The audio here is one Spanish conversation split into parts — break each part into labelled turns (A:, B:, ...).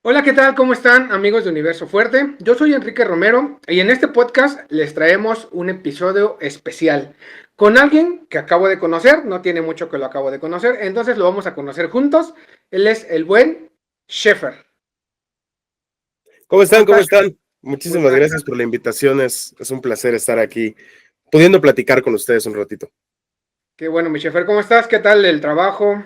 A: Hola, ¿qué tal? ¿Cómo están, amigos de Universo Fuerte? Yo soy Enrique Romero y en este podcast les traemos un episodio especial con alguien que acabo de conocer, no tiene mucho que lo acabo de conocer, entonces lo vamos a conocer juntos. Él es el buen Sheffer.
B: ¿Cómo
A: ¿Cómo
B: están? ¿Cómo
A: estás?
B: están?
A: Muy
B: Muchísimas
A: buenas
B: gracias
A: tardes.
B: por la invitación. Es un placer estar aquí, pudiendo platicar con ustedes un ratito.
A: Qué bueno, mi Sheffer, ¿cómo estás? ¿Qué tal el trabajo?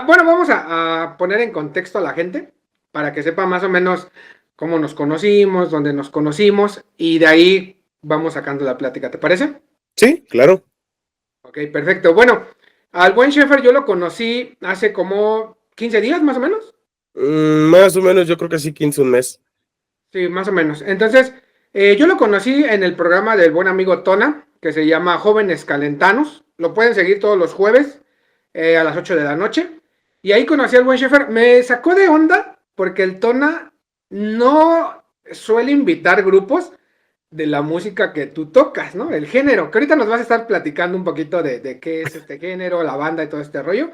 A: Bueno, vamos a poner en contexto a la gente para que sepa más o menos cómo nos conocimos, dónde nos conocimos y de ahí vamos sacando la plática, ¿te parece?
B: Sí, claro.
A: Ok, perfecto. Bueno, al buen Sheffer yo lo conocí hace como 15 días, más o menos.
B: Más o menos, yo creo que sí, 15 un mes.
A: Sí, más o menos. Entonces, yo lo conocí en el programa del buen amigo Tona, que se llama Jóvenes Calentanos. Lo pueden seguir todos los jueves a las 8 de la noche. Y ahí conocí al buen Sheffer. Me sacó de onda porque el Tona no suele invitar grupos de la música que tú tocas, ¿no? El género, que ahorita nos vas a estar platicando un poquito de qué es este género, la banda y todo este rollo.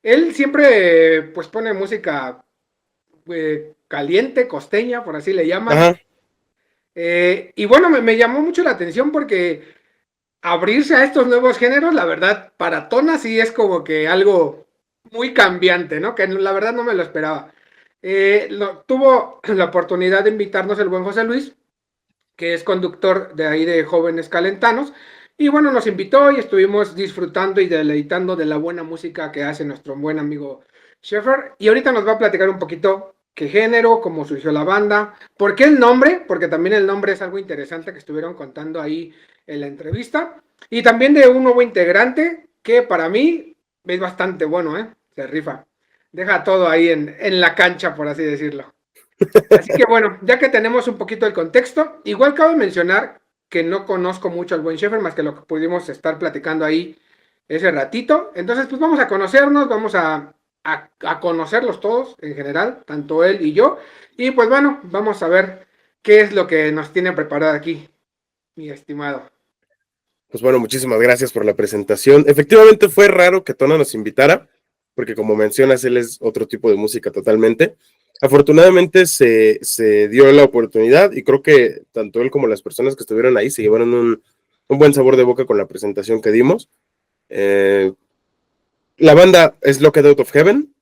A: Él siempre, pues, pone música caliente, costeña, por así le llaman.
B: Ajá.
A: Y bueno, me llamó mucho la atención porque abrirse a estos nuevos géneros, la verdad, para Tona sí es como que algo muy cambiante, ¿no? Que la verdad no me lo esperaba. Tuvo la oportunidad de invitarnos el buen José Luis, que es conductor de ahí de Jóvenes Calentanos. Y bueno, nos invitó y estuvimos disfrutando y deleitando de la buena música que hace nuestro buen amigo Sheffer. Y ahorita nos va a platicar un poquito qué género, cómo surgió la banda, por qué el nombre, porque también el nombre es algo interesante que estuvieron contando ahí en la entrevista. Y también de un nuevo integrante que para mí es bastante bueno, ¿eh? Se rifa. Deja todo ahí en la cancha, por así decirlo. Así que bueno, ya que tenemos un poquito el contexto, igual cabe mencionar que no conozco mucho al buen Sheffer, más que lo que pudimos estar platicando ahí ese ratito. Entonces, pues vamos a conocernos, vamos a conocerlos todos en general, tanto él y yo. Y pues bueno, vamos a ver qué es lo que nos tiene preparado aquí, mi estimado.
B: Pues bueno, muchísimas gracias por la presentación. Efectivamente fue raro que Tona nos invitara, porque como mencionas, él es otro tipo de música totalmente. Afortunadamente se dio la oportunidad y creo que tanto él como las personas que estuvieron ahí se llevaron un buen sabor de boca con la presentación que dimos. Eh, la banda es Locked Out of Heaven.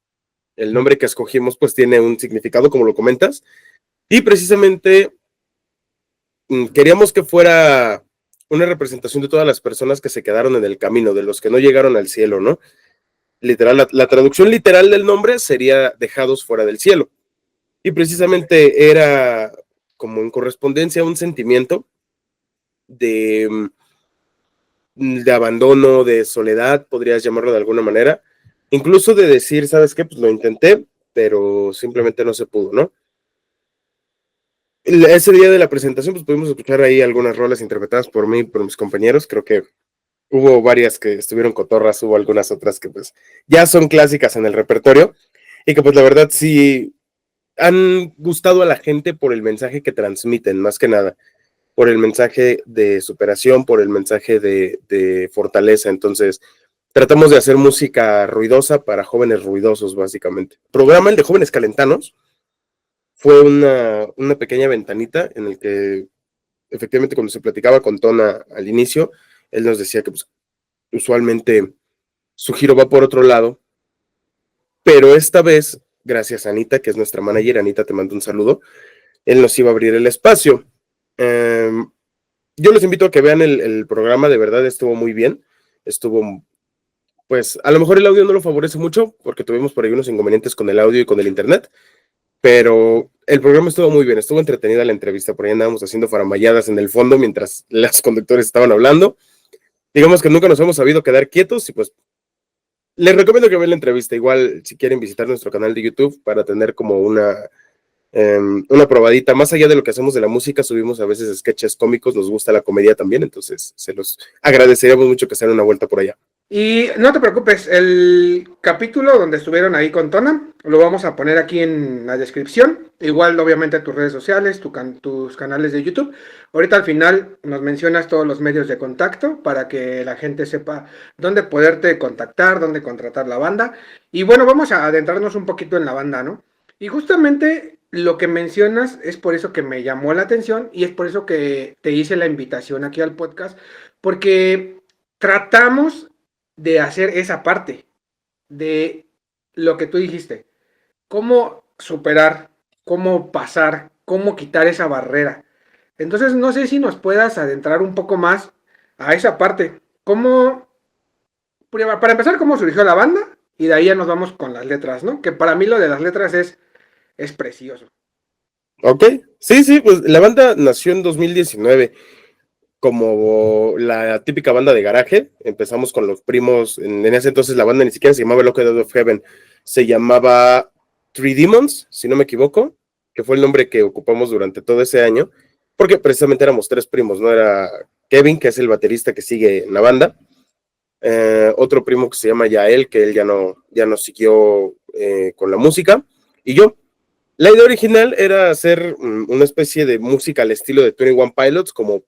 B: El nombre que escogimos pues tiene un significado, como lo comentas, y precisamente queríamos que fuera una representación de todas las personas que se quedaron en el camino, de los que no llegaron al cielo, ¿no? Literal, la traducción literal del nombre sería dejados fuera del cielo, y precisamente era como en correspondencia a un sentimiento de, de abandono, de soledad, podrías llamarlo de alguna manera, incluso de decir, ¿sabes qué? Pues lo intenté, pero simplemente no se pudo, ¿no? Ese día de la presentación, pues pudimos escuchar ahí algunas rolas interpretadas por mí y por mis compañeros. Creo que hubo varias que estuvieron cotorras, hubo algunas otras que pues ya son clásicas en el repertorio y que pues la verdad sí han gustado a la gente por el mensaje que transmiten, más que nada, por el mensaje de superación, por el mensaje de fortaleza. Entonces, tratamos de hacer música ruidosa para jóvenes ruidosos, básicamente. Programa el de Jóvenes Calentanos fue una pequeña ventanita en el que efectivamente cuando se platicaba con Tona al inicio, él nos decía que pues, usualmente su giro va por otro lado, pero esta vez, gracias a Anita, que es nuestra manager, Anita te mando un saludo, él nos iba a abrir el espacio. Yo los invito a que vean el programa, de verdad estuvo muy bien, estuvo, pues a lo mejor el audio no lo favorece mucho, porque tuvimos por ahí unos inconvenientes con el audio y con el internet, pero el programa estuvo muy bien, estuvo entretenida la entrevista, por ahí andábamos haciendo faramalladas en el fondo mientras los conductores estaban hablando. Digamos que nunca nos hemos sabido quedar quietos y pues les recomiendo que vean la entrevista, igual si quieren visitar nuestro canal de YouTube para tener como una probadita, más allá de lo que hacemos de la música, subimos a veces sketches cómicos, nos gusta la comedia también, entonces se los agradeceríamos mucho que se den una vuelta por allá.
A: Y no te preocupes, el capítulo donde estuvieron ahí con Tona lo vamos a poner aquí en la descripción. Igual, obviamente, tus redes sociales, tus canales de YouTube. Ahorita al final nos mencionas todos los medios de contacto para que la gente sepa dónde poderte contactar, dónde contratar la banda. Y bueno, vamos a adentrarnos un poquito en la banda, ¿no? Y justamente lo que mencionas es por eso que me llamó la atención y es por eso que te hice la invitación aquí al podcast, porque tratamos de hacer esa parte de lo que tú dijiste, cómo superar, cómo pasar, cómo quitar esa barrera. Entonces, no sé si nos puedas adentrar un poco más a esa parte. ¿Cómo, para empezar, cómo surgió la banda? Y de ahí ya nos vamos con las letras, ¿no? Que para mí lo de las letras es precioso.
B: Ok, sí, sí, pues la banda nació en 2019 como la típica banda de garaje. Empezamos con los primos, en ese entonces la banda ni siquiera se llamaba Locked Out of Heaven, se llamaba Three Demons, si no me equivoco, que fue el nombre que ocupamos durante todo ese año, porque precisamente éramos tres primos, ¿no? Era Kevin, que es el baterista que sigue en la banda, otro primo que se llama Yael, que él ya no siguió con la música, y yo. La idea original era hacer una especie de música al estilo de 21 Pilots, como,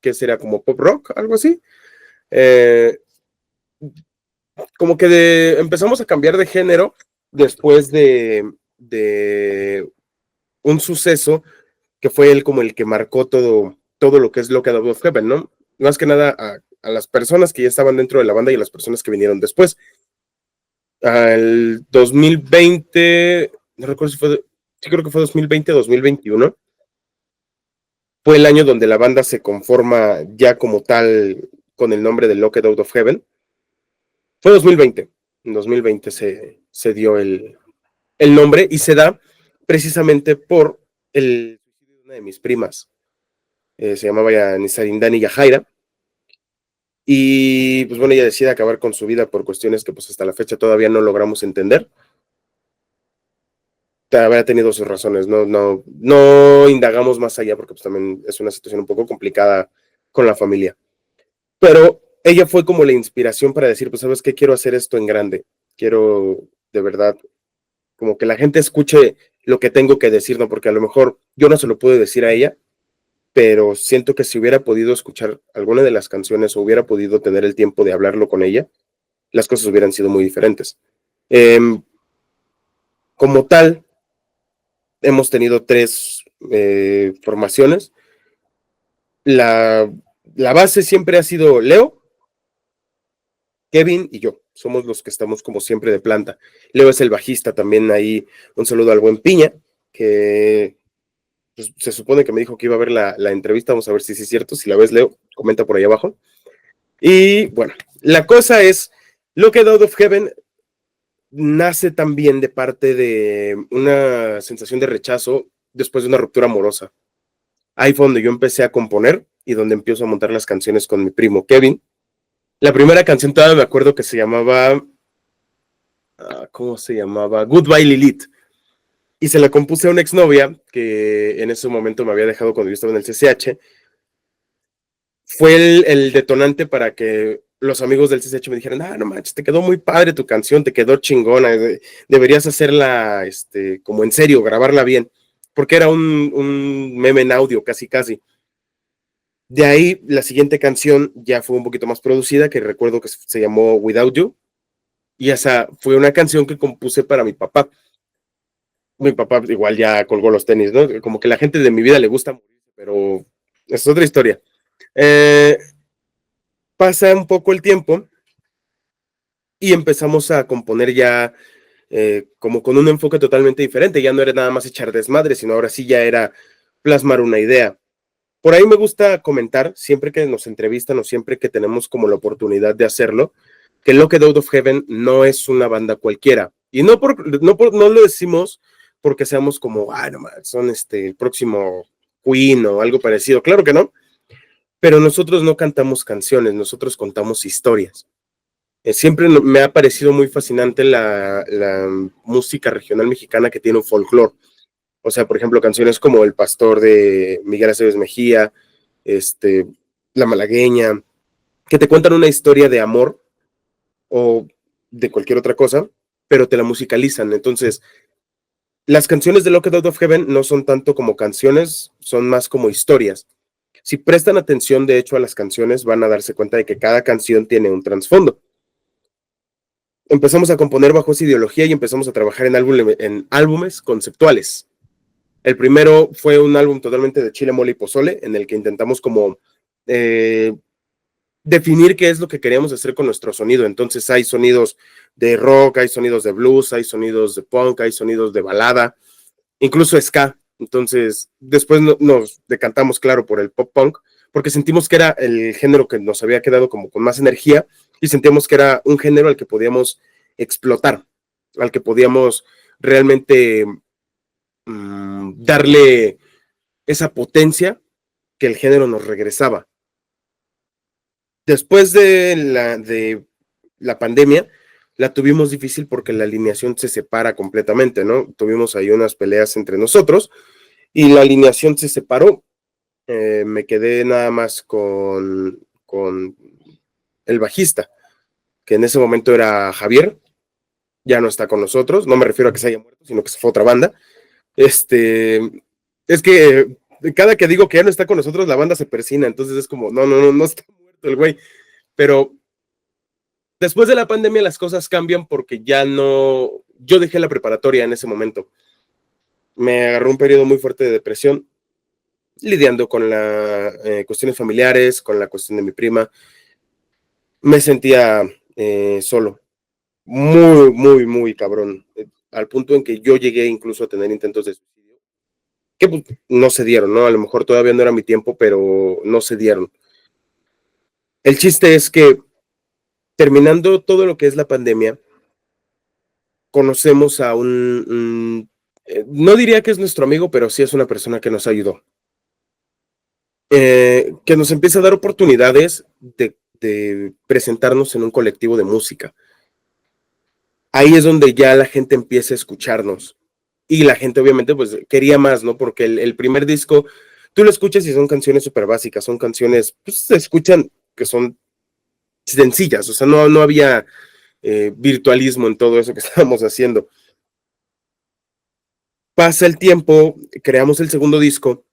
B: ¿qué será? Como pop rock, algo así. Eh, Como que empezamos a cambiar de género después de un suceso que fue él como el que marcó todo lo que es Locked Out of Heaven, ¿no? Más que nada a las personas que ya estaban dentro de la banda y a las personas que vinieron después. Al 2020, no recuerdo si fue, sí creo que fue 2020, 2021, fue el año donde la banda se conforma ya como tal con el nombre de Locked Out of Heaven. Fue 2020. En 2020 se dio el nombre y se da precisamente por el suicidio de una de mis primas. Se llamaba ya Nisarindani Yajaira. Y pues bueno, ella decide acabar con su vida por cuestiones que pues hasta la fecha todavía no logramos entender. Había tenido sus razones, no indagamos más allá porque pues también es una situación un poco complicada con la familia. Pero ella fue como la inspiración para decir, pues, ¿sabes qué? Quiero hacer esto en grande. Quiero, de verdad, como que la gente escuche lo que tengo que decir, ¿no? Porque a lo mejor yo no se lo pude decir a ella, pero siento que si hubiera podido escuchar alguna de las canciones o hubiera podido tener el tiempo de hablarlo con ella, las cosas hubieran sido muy diferentes. Eh, Como tal, hemos tenido tres formaciones. La, la base siempre ha sido Leo, Kevin y yo. Somos los que estamos como siempre de planta. Leo es el bajista también ahí. Un saludo al buen Piña, que pues, se supone que me dijo que iba a ver la entrevista. Vamos a ver si es cierto. Si la ves, Leo, comenta por ahí abajo. Y bueno, la cosa es, Locked Out of Heaven nace también de parte de una sensación de rechazo después de una ruptura amorosa. Ahí fue donde yo empecé a componer y donde empiezo a montar las canciones con mi primo Kevin. La primera canción todavía me acuerdo que se llamaba, ¿cómo se llamaba? Goodbye Lilith. Y se la compuse a una exnovia que en ese momento me había dejado cuando yo estaba en el CCH. Fue el detonante para que los amigos del CCH me dijeran, no manches, te quedó muy padre tu canción, te quedó chingona, deberías hacerla como en serio, grabarla bien, porque era un meme en audio, casi casi. De ahí, la siguiente canción ya fue un poquito más producida, que recuerdo que se llamó Without You, y esa fue una canción que compuse para mi papá. Mi papá igual ya colgó los tenis, ¿no? Como que la gente de mi vida le gusta morirse, pero es otra historia. Pasa un poco el tiempo y empezamos a componer ya como con un enfoque totalmente diferente. Ya no era nada más echar desmadre, sino ahora sí ya era plasmar una idea. Por ahí me gusta comentar, siempre que nos entrevistan o siempre que tenemos como la oportunidad de hacerlo, que Locked Out of Heaven no es una banda cualquiera. Y no lo decimos porque seamos como, no son el próximo Queen o algo parecido. Claro que no, pero nosotros no cantamos canciones, nosotros contamos historias. Siempre me ha parecido muy fascinante la música regional mexicana que tiene un folclore. O sea, por ejemplo, canciones como El Pastor de Miguel Aceves Mejía, La Malagueña, que te cuentan una historia de amor o de cualquier otra cosa, pero te la musicalizan. Entonces, las canciones de Locked Out of Heaven no son tanto como canciones, son más como historias. Si prestan atención, de hecho, a las canciones, van a darse cuenta de que cada canción tiene un trasfondo. Empezamos a componer bajo esa ideología y empezamos a trabajar en álbumes conceptuales. El primero fue un álbum totalmente de chile, mole y pozole, en el que intentamos como definir qué es lo que queríamos hacer con nuestro sonido. Entonces hay sonidos de rock, hay sonidos de blues, hay sonidos de punk, hay sonidos de balada, incluso ska. Entonces después nos decantamos, claro, por el pop punk, porque sentimos que era el género que nos había quedado como con más energía y sentíamos que era un género al que podíamos explotar, al que podíamos realmente darle esa potencia que el género nos regresaba. Después de la pandemia, la tuvimos difícil porque la alineación se separa completamente, ¿no? Tuvimos ahí unas peleas entre nosotros y la alineación se separó. Me quedé nada más con el bajista, que en ese momento era Javier, ya no está con nosotros, no me refiero a que se haya muerto, sino que se fue a otra banda. Es que cada que digo que ya no está con nosotros, la banda se persina, entonces es como, no está muerto el güey. Pero después de la pandemia las cosas cambian porque ya no, yo dejé la preparatoria en ese momento. Me agarró un periodo muy fuerte de depresión, lidiando con las cuestiones familiares, con la cuestión de mi prima. Me sentía solo, muy cabrón, al punto en que yo llegué incluso a tener intentos de suicidio, que pues, no se dieron, ¿no? A lo mejor todavía no era mi tiempo, pero no se dieron. El chiste es que terminando todo lo que es la pandemia, conocemos a no diría que es nuestro amigo, pero sí es una persona que nos ayudó. Que nos empieza a dar oportunidades de presentarnos en un colectivo de música. Ahí es donde ya la gente empieza a escucharnos. Y la gente obviamente pues quería más, ¿no? Porque el primer disco, tú lo escuchas y son canciones súper básicas, son canciones, pues se escuchan que son sencillas, o sea, no había virtualismo en todo eso que estábamos haciendo. Pasa el tiempo, creamos el segundo disco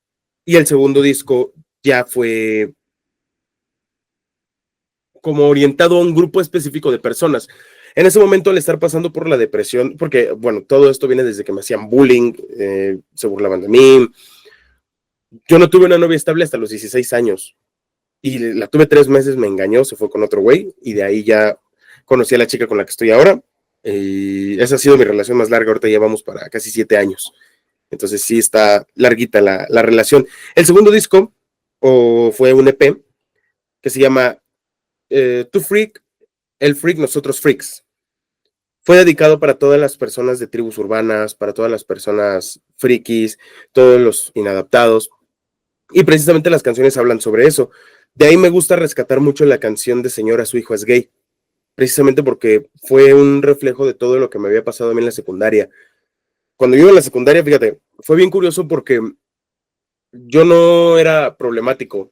B: y el segundo disco ya fue como orientado a un grupo específico de personas. En ese momento, al estar pasando por la depresión, porque, bueno, todo esto viene desde que me hacían bullying, se burlaban de mí. Yo no tuve una novia estable hasta los 16 años y la tuve 3 meses, me engañó, se fue con otro güey y de ahí ya conocí a la chica con la que estoy ahora. Y esa ha sido mi relación más larga, ahorita llevamos para casi 7 años. Entonces sí está larguita la relación. El segundo disco fue un EP que se llama Tu Freak, El Freak, Nosotros Freaks. Fue dedicado para todas las personas de tribus urbanas, para todas las personas frikis, todos los inadaptados. Y precisamente las canciones hablan sobre eso. De ahí me gusta rescatar mucho la canción de Señora, su hijo es gay. Precisamente porque fue un reflejo de todo lo que me había pasado a mí en la secundaria. Cuando yo iba en la secundaria, fíjate, fue bien curioso porque yo no era problemático.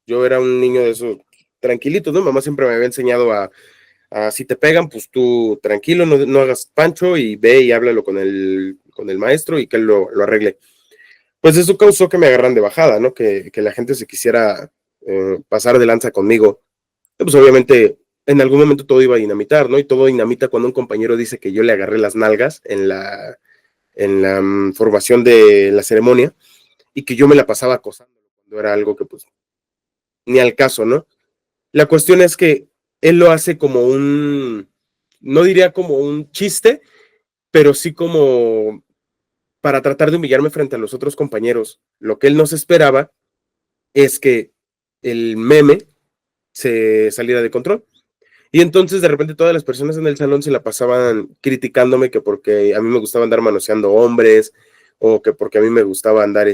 B: Yo era un niño de esos tranquilitos, ¿no? Mamá siempre me había enseñado a si te pegan, pues tú tranquilo, no hagas pancho y ve y háblalo con el maestro y que él lo arregle. Pues eso causó que me agarran de bajada, ¿no? Que la gente se quisiera pasar de lanza conmigo. Pues obviamente en algún momento todo iba a dinamitar, ¿no? Y todo dinamita cuando un compañero dice que yo le agarré las nalgas en la formación de la ceremonia y que yo me la pasaba acosando cuando era algo que pues ni al caso, ¿no? La cuestión es que él lo hace como no diría como un chiste, pero sí como para tratar de humillarme frente a los otros compañeros. Lo que él no se esperaba es que el meme se saliera de control. Y entonces de repente todas las personas en el salón se la pasaban criticándome que porque a mí me gustaba andar manoseando hombres o que porque a mí me gustaba andar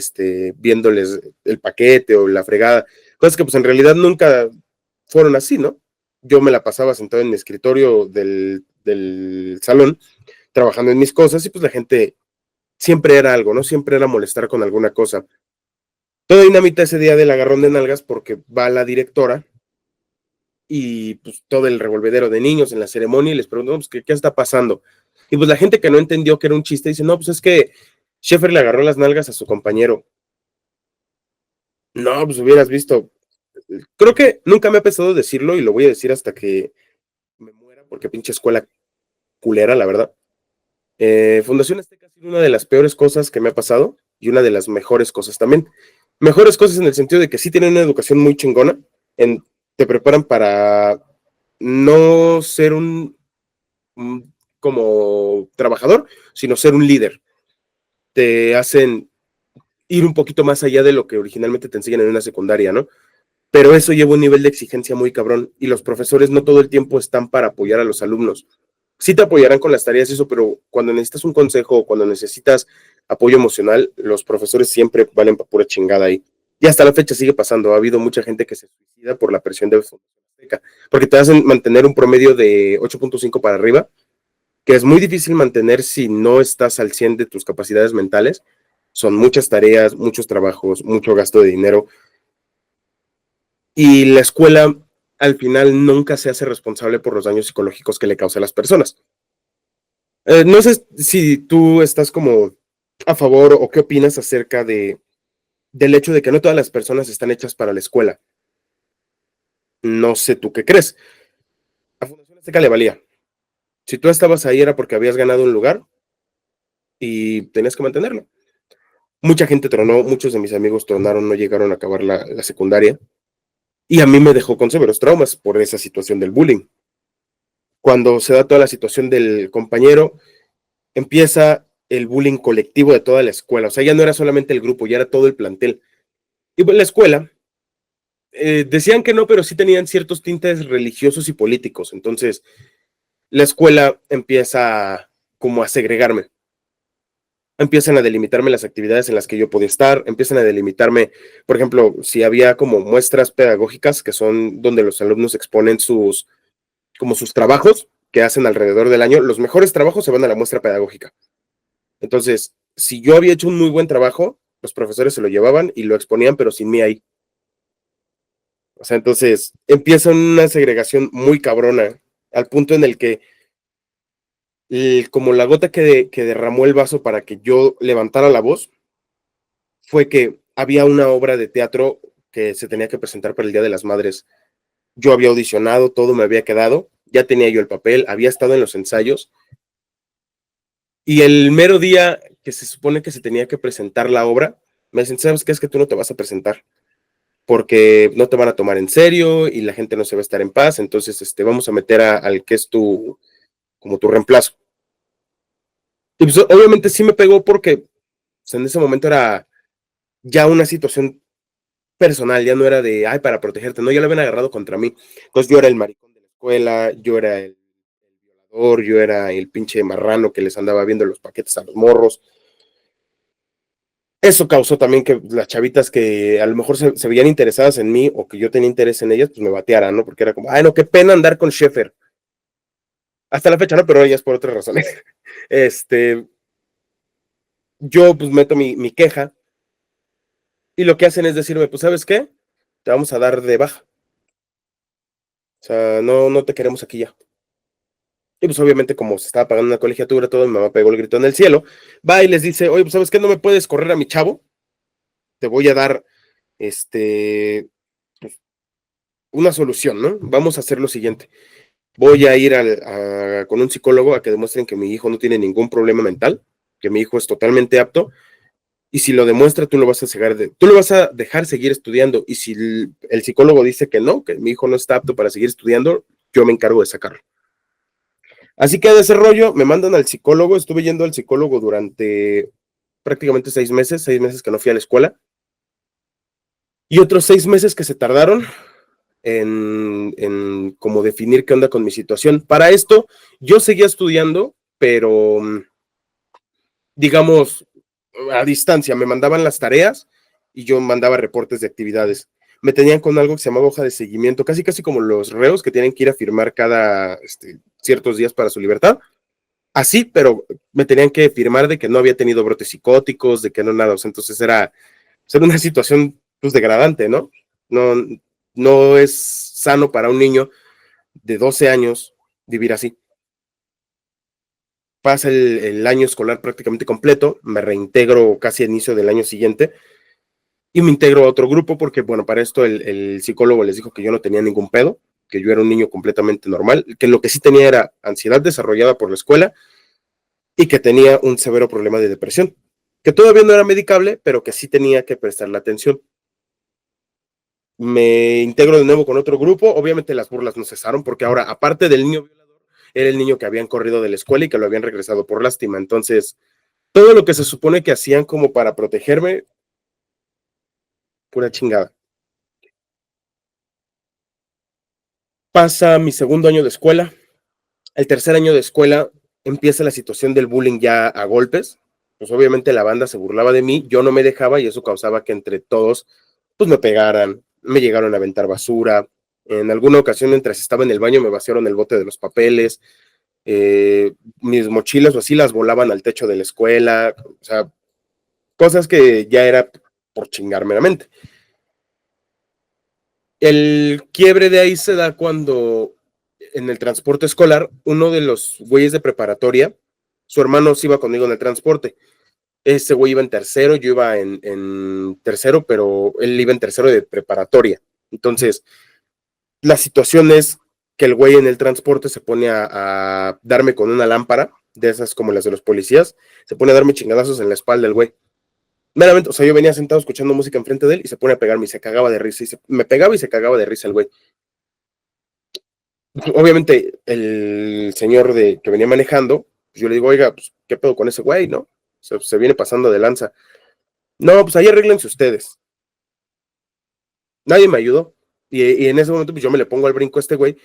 B: viéndoles el paquete o la fregada. Cosas que pues en realidad nunca fueron así, ¿no? Yo me la pasaba sentado en mi escritorio del salón trabajando en mis cosas y pues la gente siempre era algo, ¿no? Siempre era molestar con alguna cosa. Todo dinamita ese día del agarrón de nalgas porque va la directora y pues todo el revolvedero de niños en la ceremonia y les preguntamos ¿qué está pasando? Y pues la gente que no entendió que era un chiste dice, no, pues es que Sheffer le agarró las nalgas a su compañero. No, pues hubieras visto. Creo que nunca me ha pesado decirlo y lo voy a decir hasta que me muera porque pinche escuela culera, la verdad. Fundación Azteca ha sido una de las peores cosas que me ha pasado y una de las mejores cosas también. Mejores cosas en el sentido de que sí tienen una educación muy chingona, te preparan para no ser un como trabajador, sino ser un líder. Te hacen ir un poquito más allá de lo que originalmente te enseñan en una secundaria, ¿no? Pero eso lleva un nivel de exigencia muy cabrón y los profesores no todo el tiempo están para apoyar a los alumnos. Sí te apoyarán con las tareas y eso, pero cuando necesitas un consejo o cuando necesitas apoyo emocional, los profesores siempre valen para pura chingada ahí. Y hasta la fecha sigue pasando. Ha habido mucha gente que se suicida por la presión de Azteca, porque te hacen mantener un promedio de 8.5 para arriba, que es muy difícil mantener si no estás al 100 de tus capacidades mentales. Son muchas tareas, muchos trabajos, mucho gasto de dinero. Y la escuela al final nunca se hace responsable por los daños psicológicos que le causa a las personas. No sé si tú estás como a favor o qué opinas acerca del hecho de que no todas las personas están hechas para la escuela. No sé tú qué crees. A Fundación Azteca le valía. Si tú estabas ahí era porque habías ganado un lugar y tenías que mantenerlo. Mucha gente tronó, muchos de mis amigos tronaron, no llegaron a acabar la secundaria. Y a mí me dejó con severos traumas por esa situación del bullying. Cuando se da toda la situación del compañero, empieza el bullying colectivo de toda la escuela. O sea, ya no era solamente el grupo, ya era todo el plantel. Y pues la escuela, decían que no, pero sí tenían ciertos tintes religiosos y políticos. Entonces, la escuela empieza como a segregarme. Empiezan a delimitarme las actividades en las que yo podía estar, empiezan a delimitarme, por ejemplo, si había como muestras pedagógicas, que son donde los alumnos exponen como sus trabajos que hacen alrededor del año, los mejores trabajos se van a la muestra pedagógica. Entonces, si yo había hecho un muy buen trabajo, los profesores se lo llevaban y lo exponían, pero sin mí ahí. O sea, entonces empieza una segregación muy cabrona, al punto en el que, como la gota que derramó el vaso para que yo levantara la voz, fue que había una obra de teatro que se tenía que presentar para el Día de las Madres. Yo había audicionado, todo me había quedado, ya tenía yo el papel, había estado en los ensayos, y el mero día que se supone que se tenía que presentar la obra, me dicen, ¿sabes qué? Es que tú no te vas a presentar, porque no te van a tomar en serio y la gente no se va a estar en paz, entonces vamos a meter al que es como tu reemplazo. Y pues obviamente sí me pegó porque pues, en ese momento era ya una situación personal, ya no era de, ay, para protegerte, no, ya lo habían agarrado contra mí. Entonces yo era el maricón de la escuela, yo era el violador, yo era el pinche marrano que les andaba viendo los paquetes a los morros. Eso causó también que las chavitas que a lo mejor se veían interesadas en mí o que yo tenía interés en ellas, pues me batearan, ¿no? Porque era como, ay, no, qué pena andar con Sheffer. Hasta la fecha, ¿no? Pero ellas por otras razones. Este, yo pues meto mi queja y lo que hacen es decirme, pues, ¿sabes qué? Te vamos a dar de baja. O sea, no te queremos aquí ya. Y pues obviamente como se estaba pagando una colegiatura, todo, mi mamá pegó el grito en el cielo, va y les dice, oye, pues ¿sabes qué? No me puedes correr a mi chavo, te voy a dar, pues, una solución, ¿no? Vamos a hacer lo siguiente, voy a ir con un psicólogo a que demuestren que mi hijo no tiene ningún problema mental, que mi hijo es totalmente apto, y si lo demuestra, tú lo vas a dejar seguir estudiando, y si el psicólogo dice que no, que mi hijo no está apto para seguir estudiando, yo me encargo de sacarlo. Así que de ese rollo me mandan al psicólogo, estuve yendo al psicólogo durante prácticamente 6 meses que no fui a la escuela, y otros 6 meses que se tardaron en como definir qué onda con mi situación. Para esto, yo seguía estudiando, pero digamos, a distancia, me mandaban las tareas y yo mandaba reportes de actividades. Me tenían con algo que se llamaba hoja de seguimiento, casi casi como los reos que tienen que ir a firmar cada ciertos días para su libertad. Así, pero me tenían que firmar de que no había tenido brotes psicóticos, de que no nada. O sea, entonces era una situación pues degradante, ¿no? No, no es sano para un niño de 12 años vivir así. Pasa el año escolar prácticamente completo, me reintegro casi al inicio del año siguiente y me integro a otro grupo porque, bueno, para esto el psicólogo les dijo que yo no tenía ningún pedo, que yo era un niño completamente normal, que lo que sí tenía era ansiedad desarrollada por la escuela y que tenía un severo problema de depresión. que todavía no era medicable, pero que sí tenía que prestarle atención. Me integro de nuevo con otro grupo, obviamente las burlas no cesaron, porque ahora, aparte del niño violador, era el niño que habían corrido de la escuela y que lo habían regresado por lástima. Entonces, todo lo que se supone que hacían como para protegerme, pura chingada. Pasa mi segundo año de escuela. El tercer año de escuela empieza la situación del bullying ya a golpes. Pues obviamente la banda se burlaba de mí, yo no me dejaba y eso causaba que entre todos pues me pegaran, me llegaron a aventar basura. En alguna ocasión, mientras estaba en el baño, me vaciaron el bote de los papeles. Mis mochilas o así las volaban al techo de la escuela. O sea, cosas que ya era por chingar meramente. El quiebre de ahí se da cuando en el transporte escolar, uno de los güeyes de preparatoria, su hermano se iba conmigo en el transporte. Ese güey iba en tercero, yo iba en tercero, pero él iba en tercero de preparatoria. Entonces, la situación es que el güey en el transporte se pone a darme con una lámpara, de esas como las de los policías, se pone a darme chingadazos en la espalda el güey. Meramente, o sea, yo venía sentado escuchando música enfrente de él y se pone a pegarme y se cagaba de risa. Me pegaba y se cagaba de risa el güey. Obviamente, el señor que venía manejando, pues yo le digo, oiga, pues, ¿qué pedo con ese güey, no? Se viene pasando de lanza. No, pues ahí arréglense ustedes. Nadie me ayudó. Y en ese momento, pues yo me le pongo al brinco a este güey.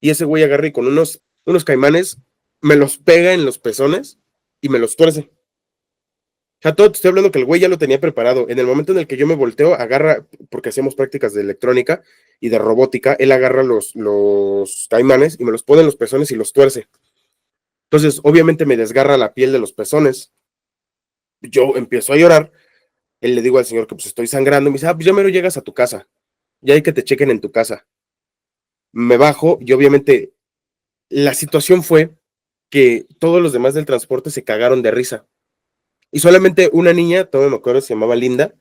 B: Y ese güey agarra y con unos caimanes me los pega en los pezones y me los tuerce. O sea, todo te estoy hablando que el güey ya lo tenía preparado. En el momento en el que yo me volteo, agarra, porque hacemos prácticas de electrónica y de robótica, él agarra los caimanes y me los pone en los pezones y los tuerce. Entonces, obviamente me desgarra la piel de los pezones. Yo empiezo a llorar. Él le digo al señor que pues estoy sangrando. Me dice, pues ya mero llegas a tu casa. Ya hay que te chequen en tu casa. Me bajo y obviamente la situación fue que todos los demás del transporte se cagaron de risa. Y solamente una niña, todavía me acuerdo, se llamaba Linda.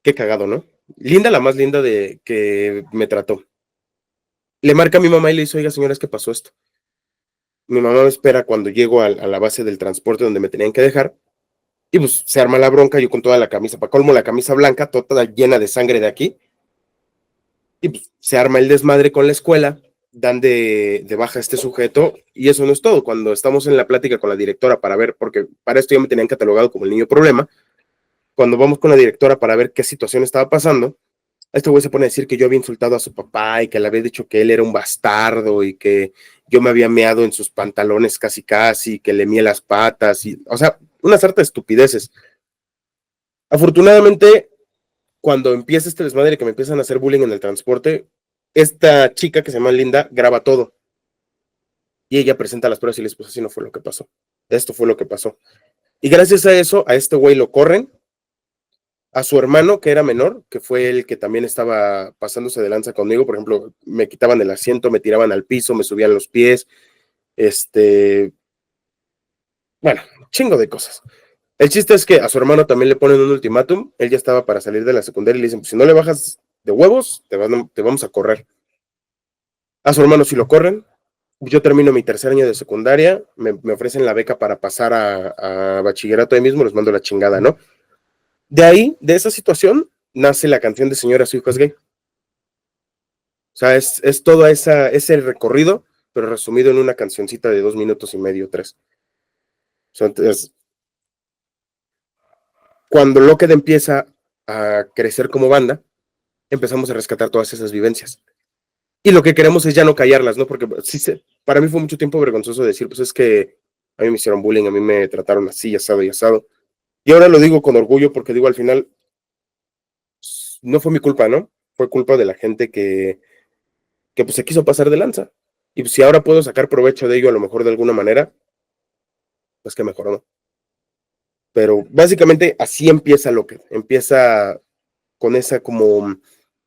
B: Qué cagado, ¿no? Linda, la más linda de que me trató. Le marca a mi mamá y le dice, oiga, señora, es que pasó esto. Mi mamá me espera cuando llego a la base del transporte donde me tenían que dejar. Y pues se arma la bronca, yo con toda la camisa, para colmo la camisa blanca, toda llena de sangre de aquí. Y pues se arma el desmadre con la escuela, dan de baja a este sujeto, y eso no es todo. Cuando estamos en la plática con la directora para ver, porque para esto ya me tenían catalogado como el niño problema, cuando vamos con la directora para ver qué situación estaba pasando, este güey se pone a decir que yo había insultado a su papá y que le había dicho que él era un bastardo y que yo me había meado en sus pantalones casi casi, que le mié las patas, y, o sea, una sarta de estupideces. Afortunadamente, cuando empieza este desmadre que me empiezan a hacer bullying en el transporte, esta chica que se llama Linda graba todo y ella presenta las pruebas y le dice, pues así no fue lo que pasó. Esto fue lo que pasó. Y gracias a eso, a este güey lo corren, a su hermano, que era menor, que fue el que también estaba pasándose de lanza conmigo, por ejemplo, me quitaban el asiento, me tiraban al piso, me subían los pies, bueno, chingo de cosas. El chiste es que a su hermano también le ponen un ultimátum, él ya estaba para salir de la secundaria y le dicen, pues si no le bajas de huevos, te vamos a correr. A su hermano sí lo corren, yo termino mi tercer año de secundaria, me ofrecen la beca para pasar a bachillerato ahí mismo, los mando a la chingada, ¿no? De ahí, de esa situación, nace la canción de Señora, su hijo es gay. O sea, es todo ese recorrido, pero resumido en una cancioncita de 2 minutos y medio, 3. O sea, entonces, cuando Locked empieza a crecer como banda, empezamos a rescatar todas esas vivencias. Y lo que queremos es ya no callarlas, ¿no? Porque sí, para mí fue mucho tiempo vergonzoso decir, pues es que a mí me hicieron bullying, a mí me trataron así, asado y asado. Y ahora lo digo con orgullo porque digo, al final, no fue mi culpa, ¿no? Fue culpa de la gente que pues se quiso pasar de lanza. Y pues, si ahora puedo sacar provecho de ello a lo mejor de alguna manera, pues que mejor, ¿no? Pero básicamente así empieza lo que empieza con esa como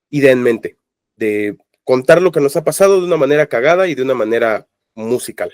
B: idea en mente de contar lo que nos ha pasado de una manera cagada y de una manera musical.